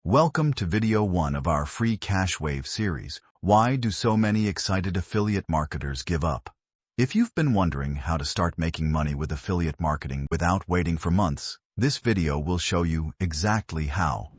Welcome to video 1 of our free CashWave series. Why do so many excited affiliate marketers give up? If you've been wondering how to start making money with affiliate marketing without waiting for months, this video will show you exactly how.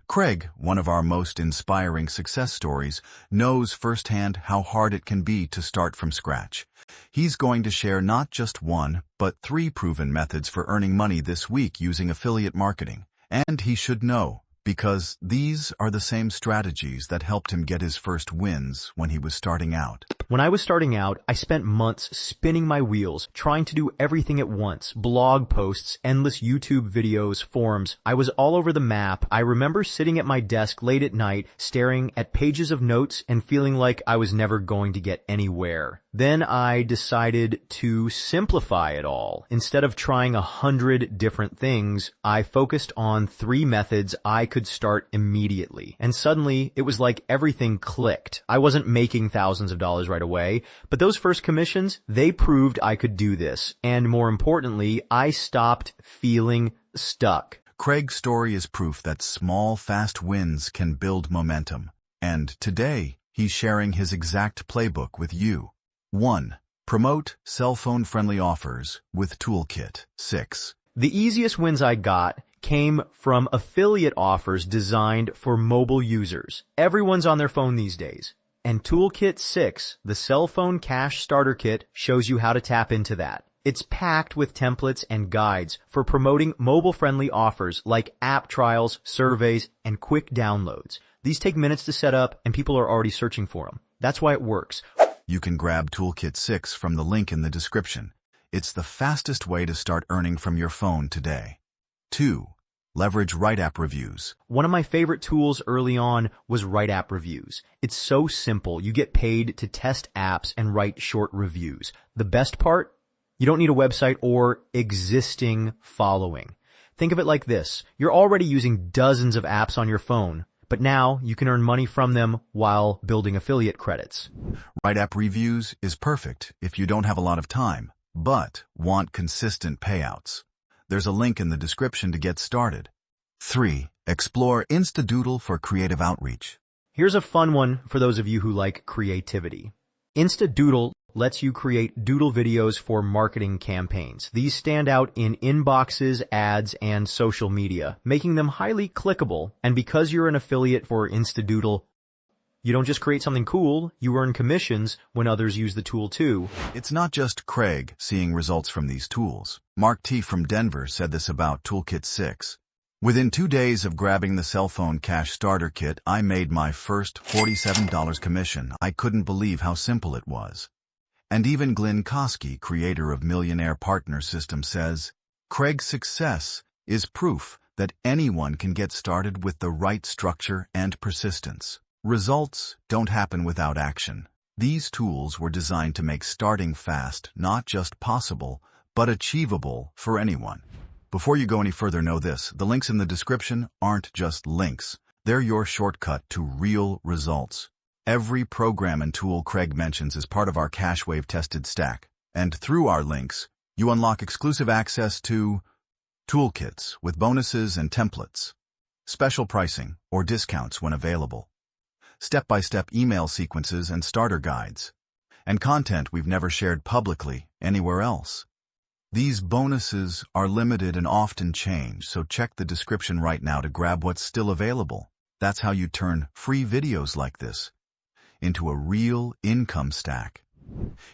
Craig, one of our most inspiring success stories, knows firsthand how hard it can be to start from scratch. He's going to share not just one, but 3 proven methods for earning money this week using affiliate marketing. And he should know, because these are the same strategies that helped him get his first wins when he was starting out. When I was starting out, I spent months spinning my wheels, trying to do everything at once. Blog posts, endless YouTube videos, forums. I was all over the map. I remember sitting at my desk late at night, staring at pages of notes and feeling like I was never going to get anywhere. Then I decided to simplify it all. Instead of trying 100 different things, I focused on 3 methods I could start immediately. And suddenly, it was like everything clicked. I wasn't making thousands of dollars right away, but those first commissions, they proved I could do this. And more importantly, I stopped feeling stuck. Craig's story is proof that small, fast wins can build momentum. And today, he's sharing his exact playbook with you. 1. Promote cell phone-friendly offers with Toolkit. 6. The easiest wins I got came from affiliate offers designed for mobile users. Everyone's on their phone these days. And Toolkit 6, the cell phone cash starter kit, shows you how to tap into that. It's packed with templates and guides for promoting mobile-friendly offers like app trials, surveys, and quick downloads. These take minutes to set up, and people are already searching for them. That's why it works. You can grab Toolkit 6 from the link in the description. It's the fastest way to start earning from your phone today. 2. Leverage WriteAppReviews. One of my favorite tools early on was WriteAppReviews. It's so simple. You get paid to test apps and write short reviews. The best part? You don't need a website or existing following. Think of it like this. You're already using dozens of apps on your phone, but now you can earn money from them while building affiliate credits. WriteAppReviews is perfect if you don't have a lot of time, but want consistent payouts. There's a link in the description to get started. 3. Explore InstantDoodle for creative outreach. Here's a fun one for those of you who like creativity. InstantDoodle lets you create doodle videos for marketing campaigns. These stand out in inboxes, ads, and social media, making them highly clickable. And because you're an affiliate for InstantDoodle, you don't just create something cool, you earn commissions when others use the tool too. It's not just Craig seeing results from these tools. Mark T. from Denver said this about Toolkit 6. Within 2 days of grabbing the cell phone cash starter kit, I made my first $47 commission. I couldn't believe how simple it was. And even Glenn Kosky, creator of Millionaire Partner System, says, Craig's success is proof that anyone can get started with the right structure and persistence. Results don't happen without action. These tools were designed to make starting fast not just possible, but achievable for anyone. Before you go any further, know this: the links in the description aren't just links. They're your shortcut to real results. Every program and tool Craig mentions is part of our CashWave tested stack. And through our links, you unlock exclusive access to toolkits with bonuses and templates, special pricing or discounts when available, step-by-step email sequences and starter guides, and content we've never shared publicly anywhere else. These bonuses are limited and often change, so check the description right now to grab what's still available. That's how you turn free videos like this into a real income stack.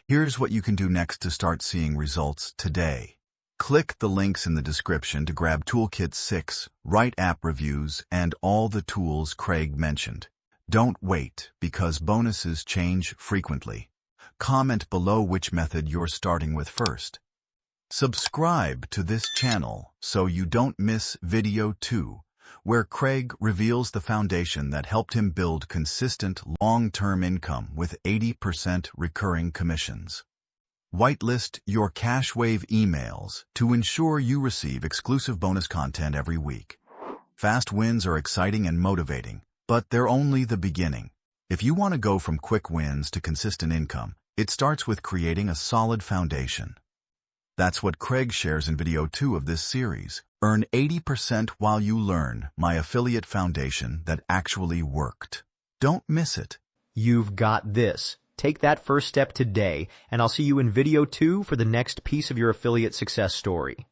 Here's what you can do next to start seeing results today. Click the links in the description to grab Toolkit 6, WriteAppReviews, and all the tools Craig mentioned. Don't wait, because bonuses change frequently. Comment below which method you're starting with first. Subscribe to this channel so you don't miss video 2, where Craig reveals the foundation that helped him build consistent long-term income with 80% recurring commissions. Whitelist your CashWave emails to ensure you receive exclusive bonus content every week. Fast wins are exciting and motivating, but they're only the beginning. If you want to go from quick wins to consistent income, it starts with creating a solid foundation. That's what Craig shares in video 2 of this series. Earn 80% while you learn, my affiliate foundation that actually worked. Don't miss it. You've got this. Take that first step today, and I'll see you in video 2 for the next piece of your affiliate success story.